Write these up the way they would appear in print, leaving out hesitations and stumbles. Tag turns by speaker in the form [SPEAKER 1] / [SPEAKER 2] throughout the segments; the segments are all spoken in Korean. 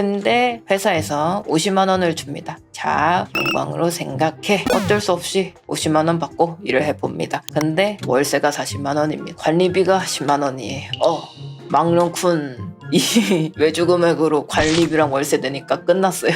[SPEAKER 1] 근데 회사에서 50만 원을 줍니다. 자, 영광으로 생각해. 어쩔 수 없이 50만 원 받고 일을 해봅니다. 근데 월세가 40만 원입니다. 관리비가 10만 원이에요. 막론쿤 이 외주 금액으로 관리비랑 월세 내니까 끝났어요.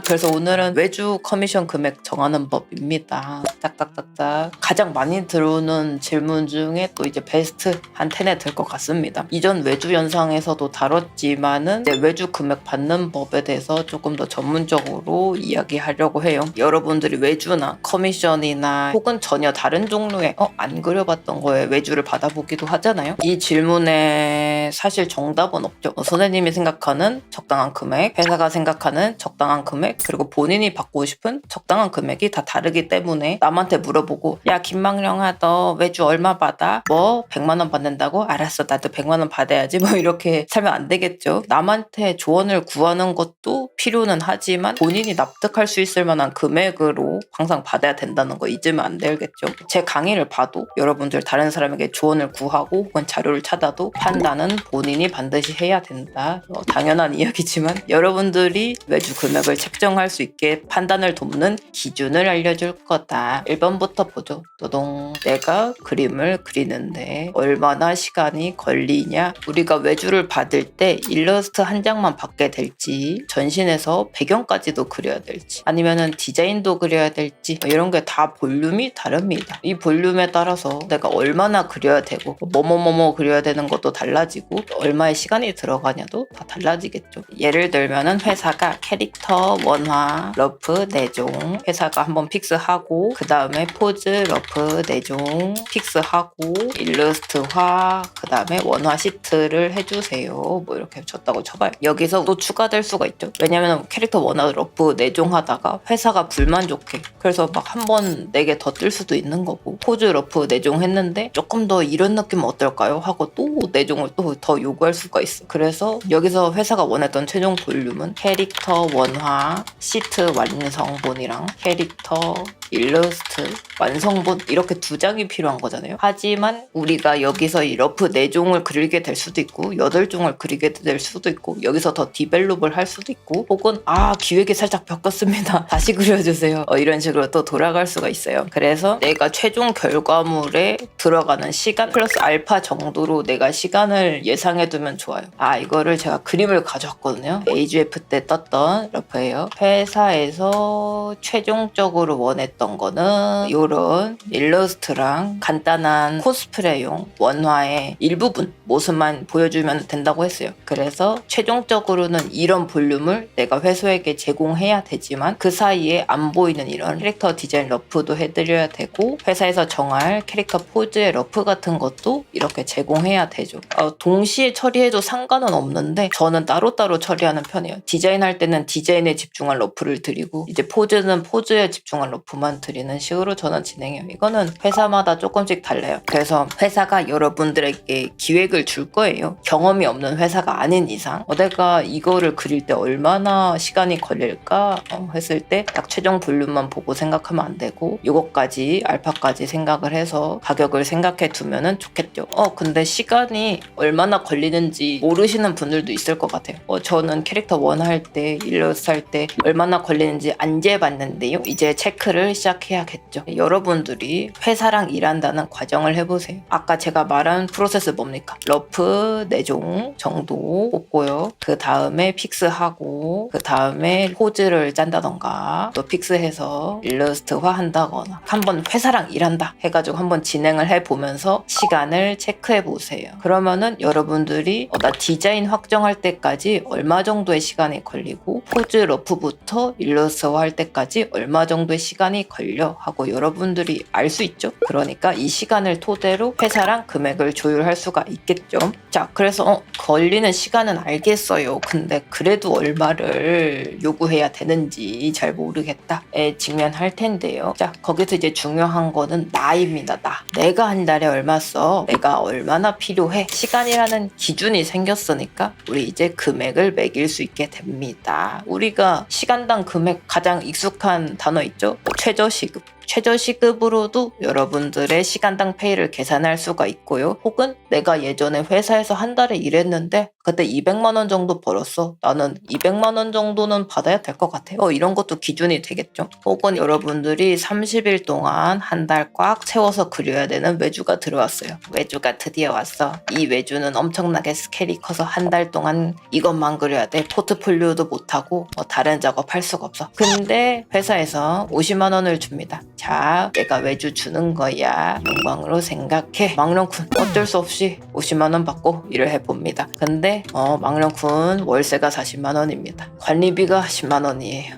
[SPEAKER 1] 그래서 오늘은 외주 커미션 금액 정하는 법입니다. 딱딱딱딱. 가장 많이 들어오는 질문 중에 또 이제 베스트 한 10에 들 것 같습니다. 이전 외주 영상에서도 다뤘지만은 외주 금액 받는 법에 대해서 조금 더 전문적으로 이야기하려고 해요. 여러분들이 외주나 커미션이나 혹은 전혀 다른 종류의 안 그려봤던 거에 외주를 받아보기도 하잖아요. 이 질문에 사실 정답은 없죠. 선생님이 생각하는 적당한 금액, 회사가 생각하는 적당한 금액, 그리고 본인이 받고 싶은 적당한 금액이 다 다르기 때문에 남한테 물어보고 야 김망령아 너 외주 얼마 받아? 뭐 100만 원 받는다고? 알았어 나도 100만 원 받아야지 뭐 이렇게 살면 안 되겠죠. 남한테 조언을 구하는 것도 필요는 하지만 본인이 납득할 수 있을 만한 금액으로 항상 받아야 된다는 거 잊으면 안 되겠죠. 제 강의를 봐도 여러분들 다른 사람에게 조언을 구하고 혹은 자료를 찾아도 판단은 본인이 반드시 해야 된다. 당연한 이야기지만 여러분들이 외주 금액을 책정할 수 있게 판단을 돕는 기준을 알려줄 거다. 1번부터 보죠. 또동. 내가 그림을 그리는데 얼마나 시간이 걸리냐. 우리가 외주를 받을 때 일러스트 한 장만 받게 될지 전신에서 배경까지도 그려야 될지 아니면은 디자인도 그려야 될지 이런 게 다 볼륨이 다릅니다. 이 볼륨에 따라서 내가 얼마나 그려야 되고 뭐뭐뭐뭐 그려야 되는 것도 달라지고 얼마의 시간이 들어가냐도 다 달라지겠죠. 예를 들면은 회사가 캐릭터 원화 러프 4종 회사가 한번 픽스하고 그 다음에 포즈 러프 4종 픽스하고 일러스트화 그 다음에 원화 시트를 해주세요. 뭐 이렇게 줬다고 쳐봐요. 여기서 또 추가될 수가 있죠. 왜냐면 캐릭터 원화 러프 4종 하다가 회사가 불만족해. 그래서 막 한 번 4개 더 뜰 수도 있는 거고 포즈 러프 4종 했는데 조금 더 이런 느낌 어떨까요? 하고 또 4종을 또 더 요구할 수가 있어. 그래서 여기서 회사가 원했던 최종 볼륨은 캐릭터 원화 시트 완성본이랑 캐릭터 일러스트 완성본 이렇게 2장이 필요한 거잖아요. 하지만 우리가 여기서 이 러프 4종을 그리게 될 수도 있고 8종을 그리게 될 수도 있고 여기서 더 디벨롭을 할 수도 있고 혹은 기획이 살짝 바뀌었습니다. 다시 그려주세요. 이런 식으로 또 돌아갈 수가 있어요. 그래서 내가 최종 결과물에 들어가는 시간 플러스 알파 정도로 내가 시간을 예상해 두면 좋아요. 이거를 제가 그림을 가져왔거든요. AGF 때 떴던 러프예요. 회사에서 최종적으로 원했던 거는 이런 일러스트랑 간단한 코스프레용 원화의 일부분 모습만 보여주면 된다고 했어요. 그래서 최종적으로는 이런 볼륨을 내가 회사에게 제공해야 되지만 그 사이에 안 보이는 이런 캐릭터 디자인 러프도 해드려야 되고 회사에서 정할 캐릭터 포즈의 러프 같은 것도 이렇게 제공해야 되죠. 동시에 처리해도 상관은 없는데 저는 따로따로 처리하는 편이에요. 디자인할 때는 디자인에 집중한 러프를 드리고 이제 포즈는 포즈에 집중한 러프만 드리는 식으로 저는 진행해요. 이거는 회사마다 조금씩 달라요. 그래서 회사가 여러분들에게 기획을 줄 거예요. 경험이 없는 회사가 아닌 이상 내가 이거를 그릴 때 얼마나 시간이 걸릴까 했을 때 딱 최종 볼륨만 보고 생각하면 안 되고 이것까지 알파까지 생각을 해서 가격을 생각해 두면은 좋겠죠. 근데 시간이 얼마나 걸리는지 모르시는 분들도 있을 것 같아요. 저는 캐릭터 원 할 때 일러스트 할 때 얼마나 걸리는지 안 재봤는데요. 이제 체크를 시작해야겠죠. 여러분들이 회사랑 일한다는 과정을 해보세요. 아까 제가 말한 프로세스 뭡니까? 러프 4종 정도 뽑고요. 그 다음에 픽스하고 그 다음에 포즈를 짠다던가 또 픽스해서 일러스트화 한다거나 한번 회사랑 일한다 해가지고 한번 진행을 해보면서 시간을 체크해보세요. 그러면은 여러분들이 나 디자인 확정할 때까지 얼마 정도의 시간이 걸리고 포즈 러프부터 일러스트화 할 때까지 얼마 정도의 시간이 걸려 하고 여러분들이 알 수 있죠. 그러니까 이 시간을 토대로 회사랑 금액을 조율할 수가 있겠죠. 자, 그래서 걸리는 시간은 알겠어요. 근데 그래도 얼마를 요구해야 되는지 잘 모르겠다에 직면할 텐데요. 자, 거기서 이제 중요한 거는 나입니다. 내가 한 달에 얼마 써? 내가 얼마나 필요해? 시간이라는 기준이 생겼으니까 우리 이제 금액을 매길 수 있게 됩니다. 우리가 시간당 금액 가장 익숙한 단어 있죠? 최저시급. 최저시급으로도 여러분들의 시간당 페이를 계산할 수가 있고요. 혹은 내가 예전에 회사에서 한 달에 일했는데 그때 200만 원 정도 벌었어. 나는 200만 원 정도는 받아야 될 것 같아. 이런 것도 기준이 되겠죠. 혹은 여러분들이 30일 동안 한 달 꽉 채워서 그려야 되는 외주가 들어왔어요. 외주가 드디어 왔어. 이 외주는 엄청나게 스케일이 커서 한 달 동안 이것만 그려야 돼. 포트폴리오도 못하고 다른 작업할 수가 없어. 근데 회사에서 50만 원을 줍니다. 자, 내가 외주 주는 거야. 영광으로 생각해. 망령쿤 어쩔 수 없이 50만 원 받고 일을 해봅니다. 근데 망령쿤 월세가 40만 원입니다. 관리비가 10만 원이에요.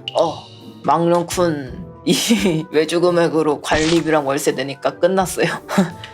[SPEAKER 1] 망령쿤 이 외주 금액으로 관리비랑 월세 내니까 끝났어요.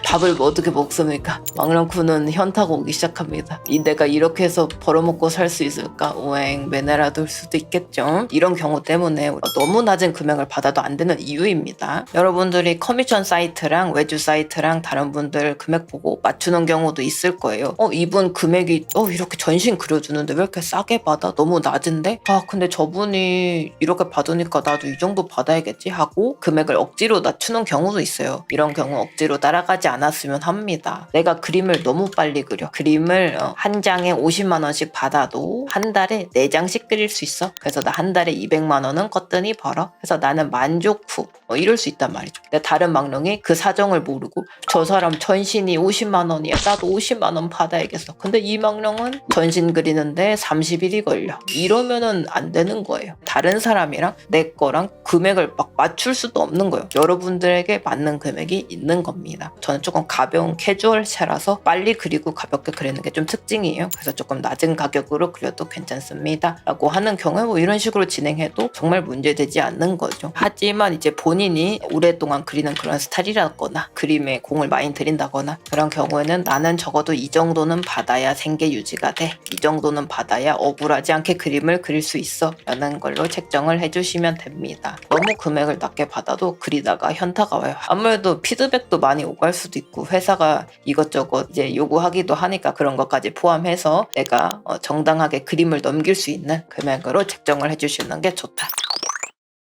[SPEAKER 1] 밥을 뭐 어떻게 먹습니까? 망령쿤은 현타가 오기 시작합니다. 내가 이렇게 해서 벌어먹고 살 수 있을까? 오행 매내라둘 수도 있겠죠. 이런 경우 때문에 너무 낮은 금액을 받아도 안 되는 이유입니다. 여러분들이 커미션 사이트랑 외주 사이트랑 다른 분들 금액 보고 맞추는 경우도 있을 거예요. 이분 금액이 이렇게 전신 그려주는데 왜 이렇게 싸게 받아? 너무 낮은데? 근데 저분이 이렇게 받으니까 나도 이 정도 받아야겠지 하고 금액을 억지로 낮추는 경우도 있어요. 이런 경우 억지로 따라가지 않았으면 합니다. 내가 그림을 너무 빨리 그려. 그림을 한 장에 50만 원씩 받아도 한 달에 4장씩 그릴 수 있어. 그래서 나 한 달에 200만 원은 거뜬히 벌어. 그래서 나는 만족 후 이럴 수 있단 말이죠. 근데 다른 망령이 그 사정을 모르고 저 사람 전신이 50만 원이야. 나도 50만 원 받아야겠어. 근데 이 망령은 전신 그리는데 30일이 걸려. 이러면은 안 되는 거예요. 다른 사람이랑 내 거랑 금액을 막 맞출 수도 없는 거예요. 여러분들에게 맞는 금액이 있는 겁니다. 저는 조금 가벼운 캐주얼체라서 빨리 그리고 가볍게 그리는 게 좀 특징이에요. 그래서 조금 낮은 가격으로 그려도 괜찮습니다 라고 하는 경우에 이런 식으로 진행해도 정말 문제되지 않는 거죠. 하지만 이제 본인이 오랫동안 그리는 그런 스타일이라거나 그림에 공을 많이 들인다거나 그런 경우에는 나는 적어도 이 정도는 받아야 생계 유지가 돼. 이 정도는 받아야 억울하지 않게 그림을 그릴 수 있어 라는 걸로 책정을 해주시면 됩니다. 너무 금액을 낮게 받아도 그리다가 현타가 와요. 아무래도 피드백도 많이 오갈 수도 있고 회사가 이것저것 이제 요구하기도 하니까 그런 것까지 포함해서 내가 정당하게 그림을 넘길 수 있는 금액으로 책정을 해주시는 게 좋다.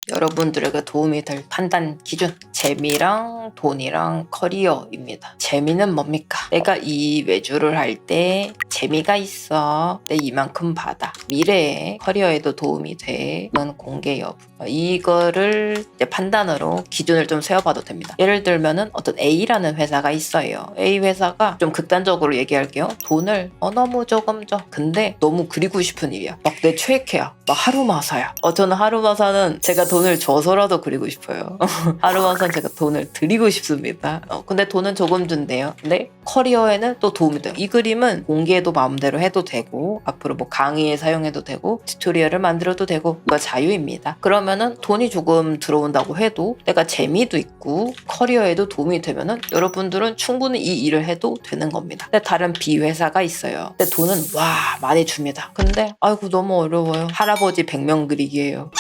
[SPEAKER 1] 여러분들에게 도움이 될 판단 기준 재미랑 돈이랑 커리어입니다. 재미는 뭡니까? 내가 이 외주를 할 때 재미가 있어. 내 이만큼 받아. 미래에 커리어에도 도움이 되는 공개 여부. 이거를 이제 판단으로 기준을 좀 세워봐도 됩니다. 예를 들면은 어떤 A라는 회사가 있어요. A 회사가 좀 극단적으로 얘기할게요. 돈을 너무 조금 줘. 근데 너무 그리고 싶은 일이야. 막 내 최애캐야. 막 하루마사야. 저는 하루마사는 제가 돈을 줘서라도 그리고 싶어요. 하루마사는 제가 돈을 드리고 싶습니다. 근데 돈은 조금 준대요. 근데 커리어에는 또 도움이 돼요. 이 그림은 공개도 마음대로 해도 되고 앞으로 뭐 강의에 사용해도 되고 튜토리얼을 만들어도 되고 그거 자유입니다. 그러면은 돈이 조금 들어온다고 해도 내가 재미도 있고 커리어에도 도움이 되면은 여러분들은 충분히 이 일을 해도 되는 겁니다. 근데 다른 B 회사가 있어요. 근데 돈은 많이 줍니다. 근데 아이고 너무 어려워요. 할아버지 100명 그리기예요.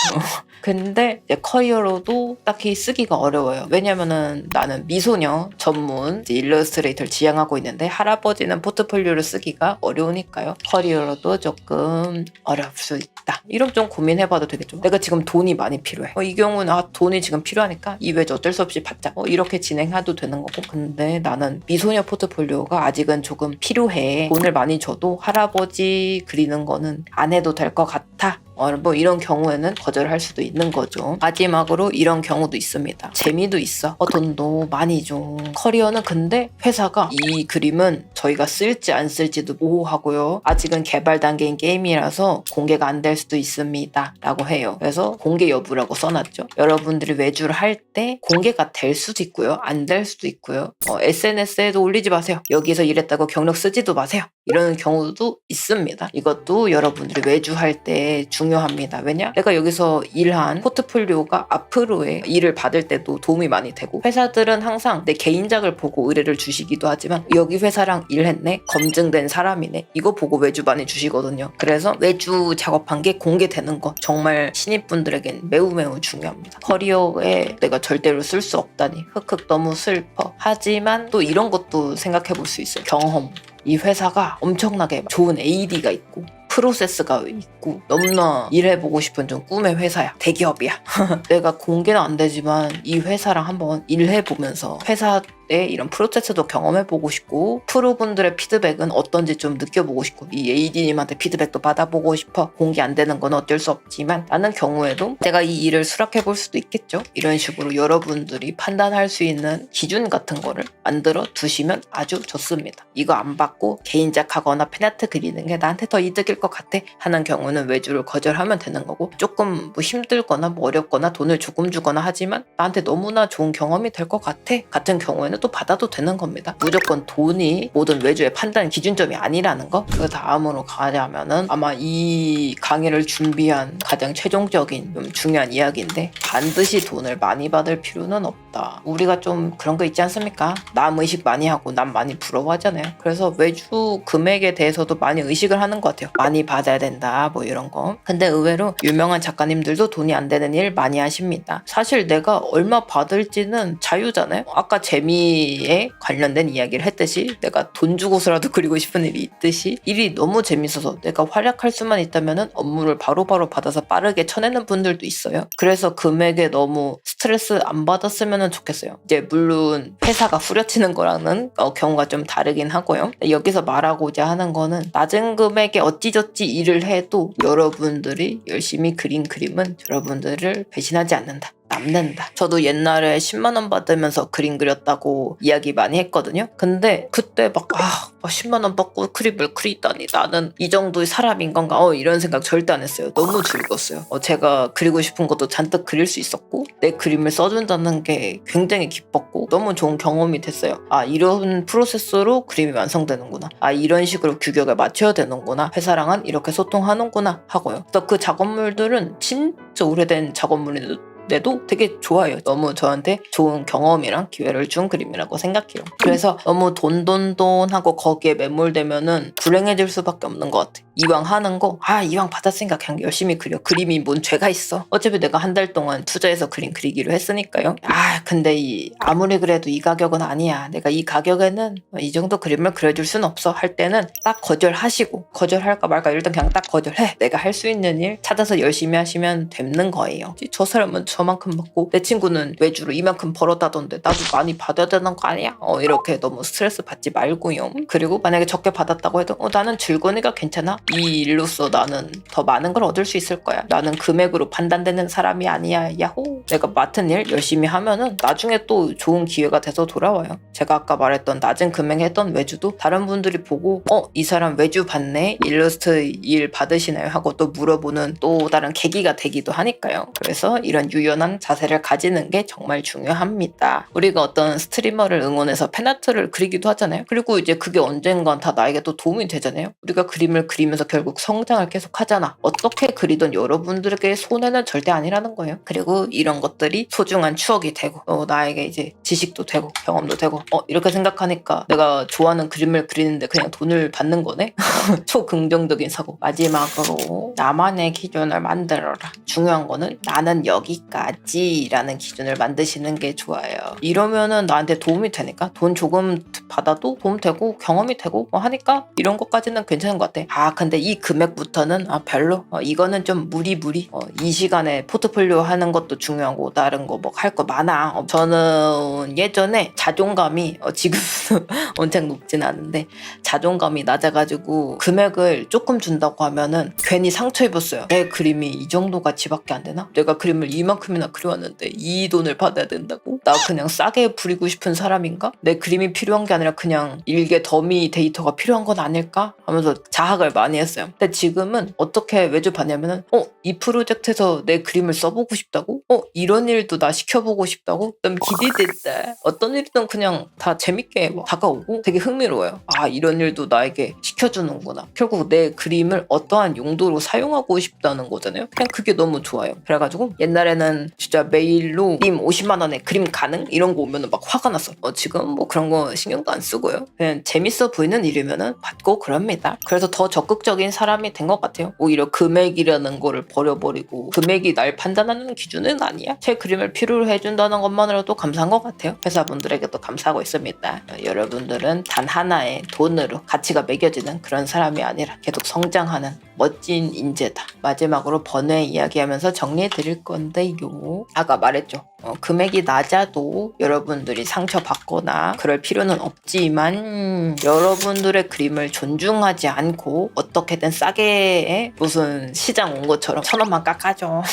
[SPEAKER 1] 근데 이제 커리어로도 딱히 쓰기가 어려워요. 왜냐면은 나는 미소녀 전문 일러스트레이터를 지향하고 있는데 할아버지는 포트폴리오를 쓰기가 어려우니까요. 커리어로도 조금 어려울 수 있다. 이런 좀 고민해봐도 되겠죠. 내가 지금 돈이 많이 필요해. 이 경우는 돈이 지금 필요하니까 이 외주 어쩔 수 없이 받자. 이렇게 진행해도 되는 거고. 근데 나는 미소녀 포트폴리오가 아직은 조금 필요해. 돈을 많이 줘도 할아버지 그리는 거는 안 해도 될 것 같아. 뭐 이런 경우에는 거절할 수도 있는 거죠. 마지막으로 이런 경우도 있습니다. 재미도 있어. 돈도 많이 줘. 커리어는 근데 회사가 이 그림은 저희가 쓸지 안 쓸지도 모호하고요. 아직은 개발 단계인 게임이라서 공개가 안 될 수도 있습니다. 라고 해요. 그래서 공개 여부라고 써놨죠. 여러분들이 외주를 할 때 공개가 될 수도 있고요. 안 될 수도 있고요. SNS에도 올리지 마세요. 여기서 이랬다고 경력 쓰지도 마세요. 이런 경우도 있습니다. 이것도 여러분들이 외주할 때 중요합니다. 왜냐? 내가 여기서 일한 포트폴리오가 앞으로의 일을 받을 때도 도움이 많이 되고 회사들은 항상 내 개인작을 보고 의뢰를 주시기도 하지만 여기 회사랑 일했네? 검증된 사람이네? 이거 보고 외주 많이 주시거든요. 그래서 외주 작업한 게 공개되는 거 정말 신입분들에겐 매우 중요합니다. 커리어에 내가 절대로 쓸 수 없다니 흑흑 너무 슬퍼. 하지만 또 이런 것도 생각해 볼 수 있어요. 경험. 이 회사가 엄청나게 좋은 AD가 있고 프로세스가 있고 너무나 일해보고 싶은 좀 꿈의 회사야. 대기업이야. 내가 공개는 안 되지만 이 회사랑 한번 일해보면서 회사 이런 프로세스도 경험해보고 싶고 프로분들의 피드백은 어떤지 좀 느껴보고 싶고 이 AD님한테 피드백도 받아보고 싶어. 공개 안 되는 건 어쩔 수 없지만 라는 경우에도 내가 이 일을 수락해볼 수도 있겠죠. 이런 식으로 여러분들이 판단할 수 있는 기준 같은 거를 만들어 두시면 아주 좋습니다. 이거 안 받고 개인작하거나 팬아트 그리는 게 나한테 더 이득일 것 같아 하는 경우는 외주를 거절하면 되는 거고, 조금 뭐 힘들거나 뭐 어렵거나 돈을 조금 주거나 하지만 나한테 너무나 좋은 경험이 될 것 같아 같은 경우에는 또 받아도 되는 겁니다. 무조건 돈이 모든 외주의 판단 기준점이 아니라는 거. 그 다음으로 가자면은 아마 이 강의를 준비한 가장 최종적인 좀 중요한 이야기인데, 반드시 돈을 많이 받을 필요는 없다. 우리가 좀 그런 거 있지 않습니까? 남 의식 많이 하고 남 많이 부러워하잖아요. 그래서 외주 금액에 대해서도 많이 의식을 하는 것 같아요. 많이 받아야 된다 뭐 이런 거. 근데 의외로 유명한 작가님들도 돈이 안 되는 일 많이 하십니다. 사실 내가 얼마 받을지는 자유잖아요. 아까 재미에 관련된 이야기를 했듯이 내가 돈 주고서라도 그리고 싶은 일이 있듯이 일이 너무 재밌어서 내가 활약할 수만 있다면 업무를 바로바로 받아서 빠르게 쳐내는 분들도 있어요. 그래서 금액에 너무 스트레스 안 받았으면 좋겠어요. 이제 물론 회사가 후려치는 거랑은 경우가 좀 다르긴 하고요. 여기서 말하고자 하는 거는 낮은 금액에 어찌저찌 일을 해도 여러분들이 열심히 그린 그림은 여러분들을 배신하지 않는다. 남는다. 저도 옛날에 10만 원 받으면서 그림 그렸다고 이야기 많이 했거든요. 근데 그때 막 10만 원 받고 그림을 그리다니 나는 이 정도의 사람인 건가? 이런 생각 절대 안 했어요. 너무 즐거웠어요. 제가 그리고 싶은 것도 잔뜩 그릴 수 있었고 내 그림을 써준다는 게 굉장히 기뻤고 너무 좋은 경험이 됐어요. 이런 프로세스로 그림이 완성되는구나. 이런 식으로 규격을 맞춰야 되는구나. 회사랑은 이렇게 소통하는구나 하고요. 그래서 그 작업물들은 진짜 오래된 작업물인데도 되게 좋아요. 너무 저한테 좋은 경험이랑 기회를 준 그림이라고 생각해요. 그래서 너무 돈 하고 거기에 매몰되면은 불행해질 수밖에 없는 것 같아. 이왕 하는 거 이왕 받았으니까 그냥 열심히 그려. 그림이 뭔 죄가 있어. 어차피 내가 한 달 동안 투자해서 그림 그리기로 했으니까요. 근데 아무리 그래도 이 가격은 아니야. 내가 이 가격에는 이 정도 그림을 그려줄 순 없어 할 때는 딱 거절하시고, 거절할까 말까 일단 그냥 딱 거절해. 내가 할 수 있는 일 찾아서 열심히 하시면 되는 거예요. 저 사람은 저만큼 받고 내 친구는 외주로 이만큼 벌었다던데 나도 많이 받아야 되는 거 아니야? 이렇게 너무 스트레스 받지 말고요. 그리고 만약에 적게 받았다고 해도 나는 즐거우니까 괜찮아. 이 일로써 나는 더 많은 걸 얻을 수 있을 거야. 나는 금액으로 판단되는 사람이 아니야. 야호. 내가 맡은 일 열심히 하면은 나중에 또 좋은 기회가 돼서 돌아와요. 제가 아까 말했던 낮은 금액에 했던 외주도 다른 분들이 보고 이 사람 외주 받네? 일러스트 일 받으시나요? 하고 또 물어보는 또 다른 계기가 되기도 하니까요. 그래서 이런 유연한 자세를 가지는 게 정말 중요합니다. 우리가 어떤 스트리머를 응원해서 팬아트를 그리기도 하잖아요. 그리고 이제 그게 언젠간 다 나에게 또 도움이 되잖아요. 우리가 그림을 그리면서 결국 성장을 계속 하잖아. 어떻게 그리던 여러분들에게 손해는 절대 아니라는 거예요. 그리고 이런 것들이 소중한 추억이 되고 나에게 이제 지식도 되고 경험도 되고 이렇게 생각하니까 내가 좋아하는 그림을 그리는데 그냥 돈을 받는 거네? 초긍정적인 사고. 마지막으로 나만의 기준을 만들어라. 중요한 거는 나는 여기까지라는 기준을 만드시는 게 좋아요. 이러면은 나한테 도움이 되니까 돈 조금 받아도 도움 되고 경험이 되고 하니까 이런 것까지는 괜찮은 것 같아. 근데 이 금액부터는 별로. 이거는 좀 무리. 이 시간에 포트폴리오 하는 것도 중요하고 다른 거 뭐 할 거 많아. 저는 예전에 자존감이 지금은 엄청 높진 않은데 자존감이 낮아가지고 금액을 조금 준다고 하면은 괜히 상처 입었어요. 내 그림이 이 정도 가치밖에 안 되나? 내가 그림을 이만큼이나 그려왔는데 이 돈을 받아야 된다고? 나 그냥 싸게 부리고 싶은 사람인가? 내 그림이 필요한 게 아니라 그냥 일개 더미 데이터가 필요한 건 아닐까? 하면서 자학을 많이 했어요. 근데 지금은 어떻게 외주 받냐면은 이 프로젝트에서 내 그림을 써보고 싶다고? 이런 일도 나 시켜보고 싶다고? 너무 기대된다. 어떤 일이든 그냥 다 재밌게 다가오고 되게 흥미로워요. 이런 일도 나에게 시켜주는구나. 결국 내 그림을 어떠한 용도로 사용하고 싶다는 거잖아요. 그냥 그게 너무 좋아요. 그래가지고 옛날에는 진짜 메일로 님 50만 원에 그림 가능? 이런 거 오면은 막 화가 났어. 지금 뭐 그런 거 신경도 안 쓰고요. 그냥 재밌어 보이는 일이면은 받고 그럽니다. 그래서 더 적극적인 사람이 된 것 같아요. 오히려 금액이라는 거를 버려버리고 금액이 날 판단하는 기준은 아니야. 아니야? 제 그림을 필요로 해준다는 것만으로도 감사한 것 같아요. 회사분들에게도 감사하고 있습니다. 여러분들은 단 하나의 돈으로 가치가 매겨지는 그런 사람이 아니라 계속 성장하는 멋진 인재다. 마지막으로 번외 이야기하면서 정리해 드릴 건데요. 아까 말했죠. 금액이 낮아도 여러분들이 상처받거나 그럴 필요는 없지만 여러분들의 그림을 존중하지 않고 어떻게든 싸게 무슨 시장 온 것처럼 1,000원만 깎아줘.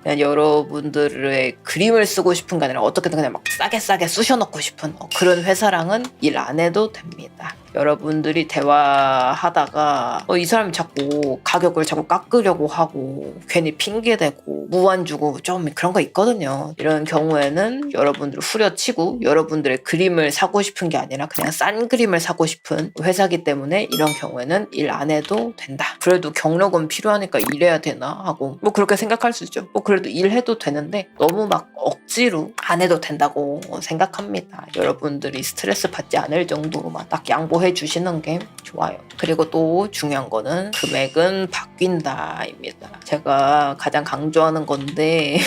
[SPEAKER 1] 그냥 여러분들의 그림을 쓰고 싶은 게 아니라 어떻게든 그냥 막 싸게 쑤셔넣고 싶은 그런 회사랑은 일 안 해도 됩니다. 여러분들이 대화하다가 이 사람이 자꾸 가격을 자꾸 깎으려고 하고 괜히 핑계대고 무안 주고 좀 그런 거 있거든요. 이런 경우에는 여러분들 후려치고 여러분들의 그림을 사고 싶은 게 아니라 그냥 싼 그림을 사고 싶은 회사기 때문에 이런 경우에는 일 안 해도 된다. 그래도 경력은 필요하니까 일해야 되나 하고 뭐 그렇게 생각할 수 있죠. 뭐 그래도 일해도 되는데 너무 막 억지로 안 해도 된다고 생각합니다. 여러분들이 스트레스 받지 않을 정도로만 딱 양보해 주시는 게 좋아요. 그리고 또 중요한 거는 금액은 바뀐다입니다. 제가 가장 강조하는 건데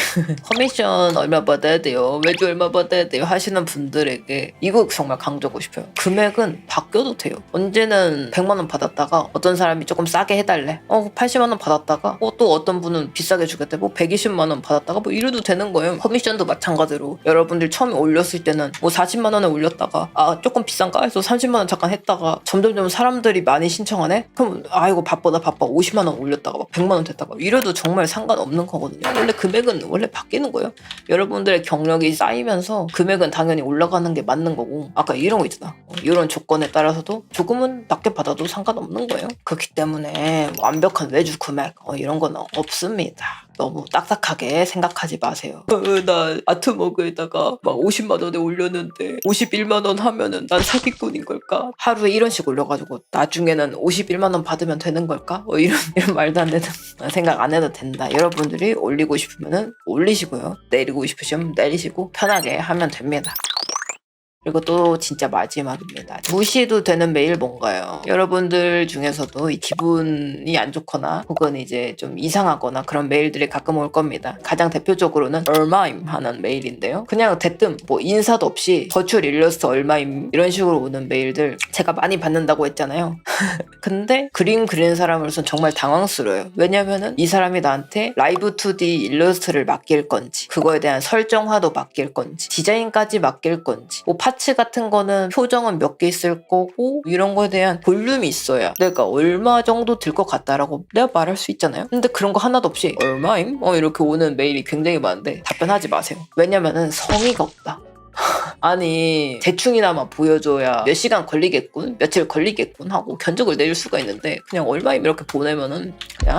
[SPEAKER 1] 커미션 얼마 받아야 돼요, 외주 얼마 받아야 돼요 하시는 분들에게 이거 정말 강조하고 싶어요. 금액은 바뀌어도 돼요. 언제는 100만 원 받았다가 어떤 사람이 조금 싸게 해달래, 80만 원 받았다가 또 어떤 분은 비싸게 주겠대, 뭐 120만 원 받았다가 뭐 이래도 되는 거예요. 커미션도 마찬가지로 여러분들 처음에 올렸을 때는 뭐 40만 원에 올렸다가 조금 비싼가 해서 30만 원 잠깐 했다가 점점점 사람들이 많이 신청하네? 그럼 이거 바빠 나 바빠 50만 원 올렸다가 막 100만 원 됐다가 이래도 정말 상관없는 거거든요. 원래 금액은 원래 바뀌는 거예요. 여러분들의 경력이 쌓이면서 금액은 당연히 올라가는 게 맞는 거고, 아까 이런 거 있잖아. 이런 조건에 따라서도 조금은 낮게 받아도 상관없는 거예요. 그렇기 때문에 완벽한 외주 금액 이런 건 없습니다. 너무 딱딱하게 생각하지 마세요. 나 아트머그에다가 막 50만 원에 올렸는데 51만 원 하면은 난 사기꾼인 걸까? 하루에 이런 식 올려가지고 나중에는 51만 원 받으면 되는 걸까? 이런 말도 안 되는 생각 안 해도 된다. 여러분들이 올리고 싶으면은 올리시고요. 내리고 싶으시면 내리시고 편하게 하면 됩니다. 그리고 또 진짜 마지막입니다. 무시해도 되는 메일 뭔가요? 여러분들 중에서도 이 기분이 안 좋거나 혹은 이제 좀 이상하거나 그런 메일들이 가끔 올 겁니다. 가장 대표적으로는 얼마임 하는 메일인데요. 그냥 대뜸 뭐 인사도 없이 버추얼 일러스트 얼마임 이런 식으로 오는 메일들 제가 많이 받는다고 했잖아요. 근데 그림 그리는 사람으로서는 정말 당황스러워요. 왜냐면은 이 사람이 나한테 라이브 2D 일러스트를 맡길 건지, 그거에 대한 설정화도 맡길 건지, 디자인까지 맡길 건지, 뭐 파츠 같은 거는 표정은 몇 개 있을 거고 이런 거에 대한 볼륨이 있어야 내가 얼마 정도 들 것 같다라고 내가 말할 수 있잖아요. 근데 그런 거 하나도 없이 얼마임? 이렇게 오는 메일이 굉장히 많은데 답변하지 마세요. 왜냐면은 성의가 없다. 아니 대충이나마 보여줘야 몇 시간 걸리겠군, 며칠 걸리겠군 하고 견적을 내릴 수가 있는데 그냥 얼마임 이렇게 보내면은 그냥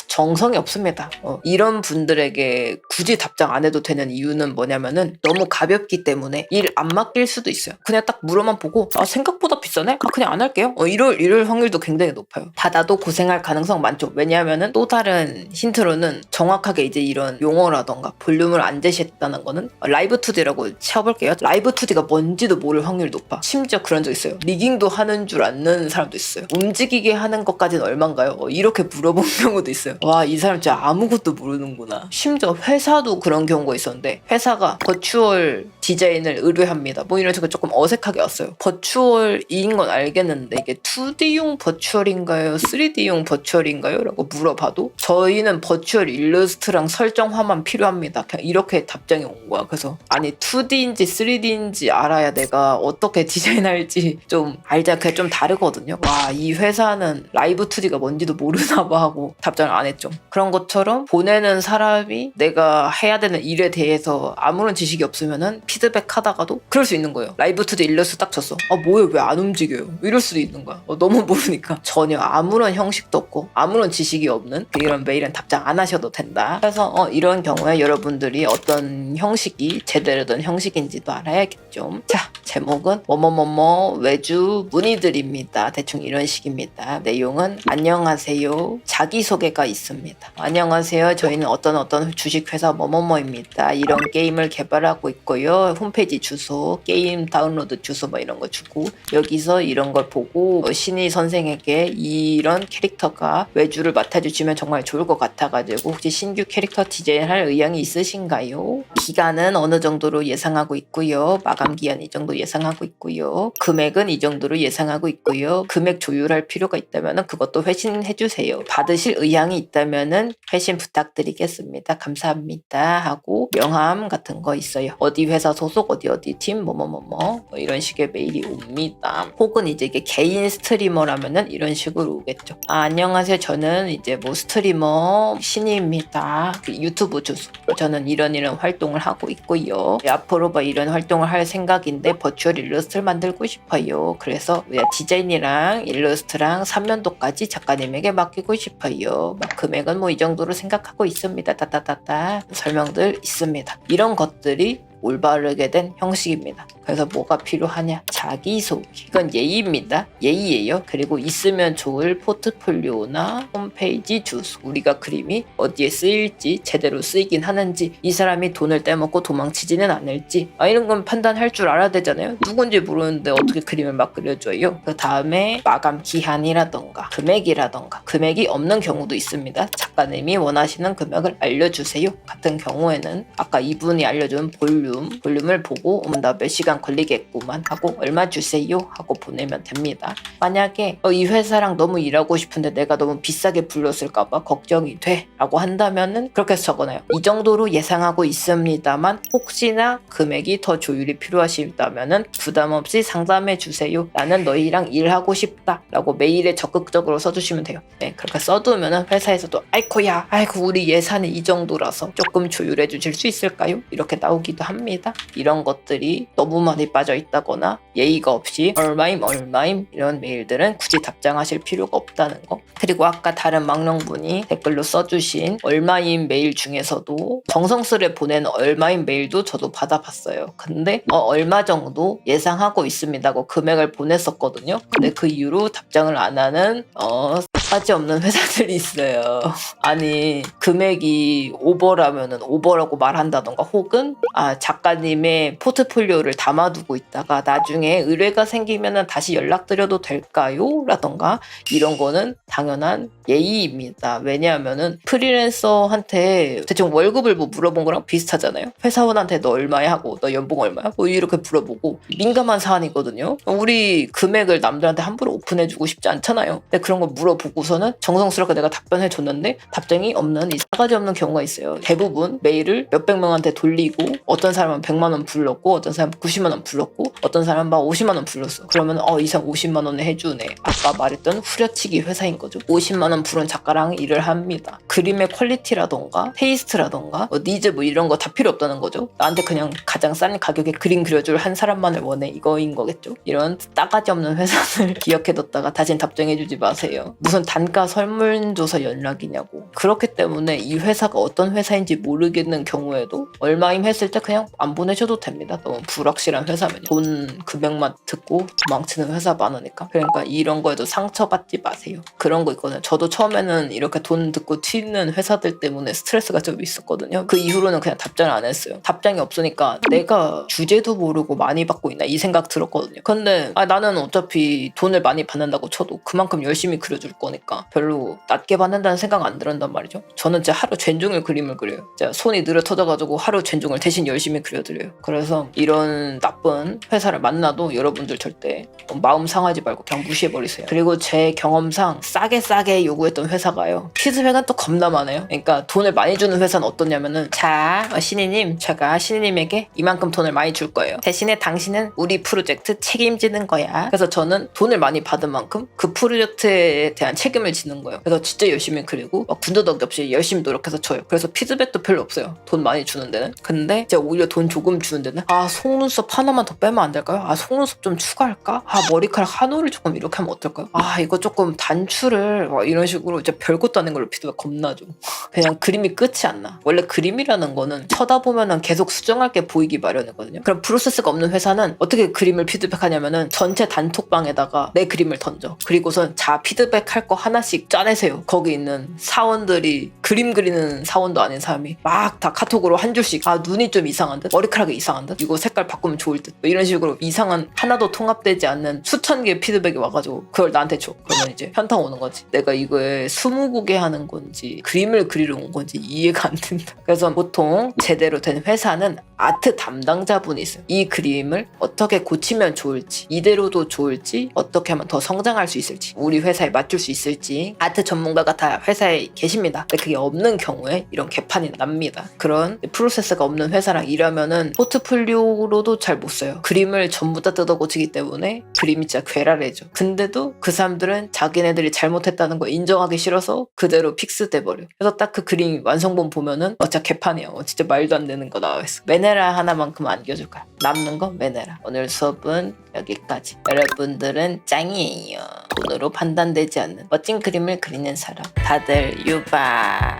[SPEAKER 1] 정성이 없습니다. 이런 분들에게 굳이 답장 안 해도 되는 이유는 뭐냐면은 너무 가볍기 때문에 일 안 맡길 수도 있어요. 그냥 딱 물어만 보고 생각보다 비싸네? 그냥 안 할게요. 이럴 확률도 굉장히 높아요. 받아도 고생할 가능성 많죠. 왜냐하면은 또 다른 힌트로는 정확하게 이제 이런 용어라던가 볼륨을 안 제시했다는 거는 라이브 2D라고 쳐볼게요. 라이브 2D가 뭔지도 모를 확률이 높아. 심지어 그런 적 있어요. 리깅도 하는 줄 아는 사람도 있어요. 움직이게 하는 것까지는 얼만가요? 이렇게 물어본 경우도 있어요. 와, 이 사람 진짜 아무것도 모르는구나. 심지어 회사도 그런 경우가 있었는데 회사가 버추얼 디자인을 의뢰합니다. 뭐 이런 식으로 조금 어색하게 왔어요. 버추얼인 건 알겠는데 이게 2D용 버추얼인가요? 3D용 버추얼인가요? 라고 물어봐도 저희는 버추얼 일러스트랑 설정화만 필요합니다. 그냥 이렇게 답장이 온 거야. 그래서 아니 2D인지 3D인지 알아야 내가 어떻게 디자인할지 좀 알자. 그게 좀 다르거든요. 와, 이 회사는 라이브 2D가 뭔지도 모르나 봐 하고 답장을 안 했죠. 그런 것처럼 보내는 사람이 내가 해야 되는 일에 대해서 아무런 지식이 없으면은 피드백 하다가도 그럴 수 있는 거예요. 라이브 2D 일러스트 딱 쳤어. 뭐예요? 왜 안 움직여요? 이럴 수도 있는 거야. 너무 모르니까. 전혀 아무런 형식도 없고 아무런 지식이 없는 이런 메일은 답장 안 하셔도 된다. 그래서 이런 경우에 여러분들이 어떤 형식이 제대로 된 형식인지도 알아야겠죠. 자, 제목은 뭐뭐뭐뭐 외주 문의드립니다. 대충 이런 식입니다. 내용은 안녕하세요. 자기소개가 있습니다. 있습니다. 안녕하세요. 저희는 어떤 주식회사 뭐뭐뭐입니다. 이런 게임을 개발하고 있고요. 홈페이지 주소, 게임 다운로드 주소 뭐 이런 거 주고 여기서 이런 걸 보고 신희 선생에게 이런 캐릭터가 외주를 맡아주시면 정말 좋을 것 같아가지고 혹시 신규 캐릭터 디자인할 의향이 있으신가요? 기간은 어느 정도로 예상하고 있고요. 마감 기한 이 정도 예상하고 있고요. 금액은 이 정도로 예상하고 있고요. 금액 조율할 필요가 있다면 그것도 회신해 주세요. 받으실 의향이 있다면 회신 부탁드리겠습니다. 감사합니다 하고 명함 같은 거 있어요. 어디 회사 소속 어디 팀 뭐뭐뭐뭐 이런 식의 메일이 옵니다. 혹은 이제 이게 개인 스트리머라면은 이런 식으로 오겠죠. 안녕하세요. 저는 이제 뭐 스트리머 신입니다. 유튜브 주소. 저는 이런 활동을 하고 있고요. 앞으로 뭐 이런 활동을 할 생각인데 버추얼 일러스트를 만들고 싶어요. 그래서 디자인이랑 일러스트랑 3년도까지 작가님에게 맡기고 싶어요. 금액은 뭐 이 정도로 생각하고 있습니다. 따따따따 설명들 있습니다. 이런 것들이 올바르게 된 형식입니다. 그래서 뭐가 필요하냐? 자기소개. 이건 예의입니다. 예의예요. 그리고 있으면 좋을 포트폴리오나 홈페이지 주소. 우리가 그림이 어디에 쓰일지 제대로 쓰이긴 하는지 이 사람이 돈을 떼먹고 도망치지는 않을지 이런 건 판단할 줄 알아야 되잖아요. 누군지 모르는데 어떻게 그림을 막 그려줘요. 그 다음에 마감 기한이라던가 금액이라던가 금액이 없는 경우도 있습니다. 작가님이 원하시는 금액을 알려주세요. 같은 경우에는 아까 이분이 알려준 볼륨을 보고 나 몇 시간 걸리겠구만 하고 얼마 주세요 하고 보내면 됩니다. 만약에 이 회사랑 너무 일하고 싶은데 내가 너무 비싸게 불렀을까봐 걱정이 돼 라고 한다면은 그렇게 적어놔요. 이 정도로 예상하고 있습니다만 혹시나 금액이 더 조율이 필요하시다면은 부담 없이 상담해 주세요. 나는 너희랑 일하고 싶다 라고 메일에 적극적으로 써주시면 돼요. 네, 그렇게 써두면은 회사에서도 아이고 우리 예산이 이 정도라서 조금 조율해 주실 수 있을까요? 이렇게 나오기도 합니다. 이런 것들이 너무 많이 빠져 있다거나 예의가 없이 얼마임 이런 메일들은 굳이 답장하실 필요가 없다는 거. 그리고 아까 다른 막령분이 댓글로 써주신 얼마임 메일 중에서도 정성스레 보낸 얼마임 메일도 저도 받아봤어요. 근데 얼마 정도 예상하고 있습니다고 금액을 보냈었거든요. 근데 그 이후로 답장을 안 하는 싸가지 없는 회사들이 있어요. 아니 금액이 오버라면은 오버라고 말한다던가 혹은 작가님의 포트폴리오를 담아두고 있다가 나중에 의뢰가 생기면은 다시 연락드려도 될까요? 라던가 이런 거는 당연한 예의입니다. 왜냐하면은 프리랜서한테 대충 월급을 뭐 물어본 거랑 비슷하잖아요. 회사원한테 너 얼마야 하고 너 연봉 얼마야? 뭐 이렇게 물어보고 민감한 사안이거든요. 우리 금액을 남들한테 함부로 오픈해주고 싶지 않잖아요. 근데 그런 거 물어보고서는 정성스럽게 내가 답변해줬는데 답장이 없는 이 싸가지 없는 경우가 있어요. 대부분 메일을 몇백 명한테 돌리고 어떤 사람은 100만 원 불렀고 어떤 사람은 90만 원 불렀고 어떤 사람은 막 50만 원 불렀어. 그러면 이 사람 50만 원에 해주네. 아까 말했던 후려치기 회사인 거죠. 50만 원 부른 작가랑 일을 합니다. 그림의 퀄리티라던가 테이스트라던가 니즈 뭐 이런 거 다 필요 없다는 거죠. 나한테 그냥 가장 싼 가격에 그림 그려줄 한 사람만을 원해 이거인 거겠죠. 이런 싸가지 없는 회사를 기억해뒀다가 다신 답장해주지 마세요. 무슨 단가 설문조사 연락이냐고. 그렇기 때문에 이 회사가 어떤 회사인지 모르겠는 경우에도 얼마임 했을 때 그냥 안 보내셔도 됩니다. 너무 불확실한 회사면 돈 금액만 듣고 도망치는 회사 많으니까. 그러니까 이런 거에도 상처받지 마세요. 그런 거 있거든요. 저도 처음에는 이렇게 돈 듣고 튀는 회사들 때문에 스트레스가 좀 있었거든요. 그 이후로는 그냥 답장을 안 했어요. 답장이 없으니까 내가 주제도 모르고 많이 받고 있나 이 생각 들었거든요. 근데 나는 어차피 돈을 많이 받는다고 쳐도 그만큼 열심히 그려줄 거니까 별로 낮게 받는다는 생각 안 들었단 말이죠. 저는 진짜 하루 종일 그림을 그려요. 진짜 손이 느려 터져가지고 하루 종일 대신 열심히 그려드려요. 그래서 이런 나쁜 회사를 만나도 여러분들 절대 마음 상하지 말고 그냥 무시해버리세요. 그리고 제 경험상 싸게 요구했던 회사가요. 피드백은 또 겁나 많아요. 그러니까 돈을 많이 주는 회사는 어떠냐면은 자 신이님 제가 신이님에게 이만큼 돈을 많이 줄 거예요. 대신에 당신은 우리 프로젝트 책임지는 거야. 그래서 저는 돈을 많이 받은 만큼 그 프로젝트에 대한 책임을 지는 거예요. 그래서 진짜 열심히 그리고 군더더기 없이 열심히 노력해서 쳐요. 그래서 피드백도 별로 없어요. 돈 많이 주는 데는. 근데 제가 오히려 돈 조금 주는 데는 속눈썹 하나만 더 빼면 안 될까요? 속눈썹 좀 추가할까? 머리카락 한 올을 조금 이렇게 하면 어떨까요? 이거 조금 단추를 이런 식으로 이제 별것도 아닌 걸로 피드백 겁나 줘. 그냥 그림이 끝이 안 나. 원래 그림이라는 거는 쳐다보면은 계속 수정할 게 보이기 마련이거든요. 그럼 프로세스가 없는 회사는 어떻게 그림을 피드백하냐면은 전체 단톡방에다가 내 그림을 던져. 그리고선 자 피드백할 거 하나씩 짜내세요. 거기 있는 사원들이 그림 그리는 사원도 아닌 사람이 막 다 카톡으로 한 줄씩 아 눈이 좀 이상한 듯 머리카락이 이상한 듯 이거 색깔 바꾸면 좋을 듯 뭐 이런 식으로 이상한 하나도 통합되지 않는 수천 개의 피드백이 와가지고 그걸 나한테 줘. 그러면 이제 현타 오는 거지. 내가 이거에 스무고개 하는 건지 그림을 그리러 온 건지 이해가 안 된다. 그래서 보통 제대로 된 회사는 아트 담당자분이 있어요. 이 그림을 어떻게 고치면 좋을지 이대로도 좋을지 어떻게 하면 더 성장할 수 있을지 우리 회사에 맞출 수 있을지 아트 전문가가 다 회사에 계십니다. 근데 그게 없는 경우에 이런 개판이 납니다. 그런 프로세스가 없는 회사랑 일하면은 포트폴리오로도 잘 못 써요. 그림을 전부 다 뜯어 고치기 때문에 그림이 진짜 괴랄해져. 근데도 그 사람들은 자기네들이 잘못했다는 거 인정하기 싫어서 그대로 픽스돼 버려. 그래서 딱 그 그림 완성본 보면은 진짜 개판이야. 진짜 말도 안 되는 거 나와있어. 메네라 하나만큼 안겨줄 거야. 남는 건 메네라. 오늘 수업은 여기까지. 여러분들은 짱이에요. 돈으로 판단되지 않는 멋진 그림을 그리는 사람. 다들 유바.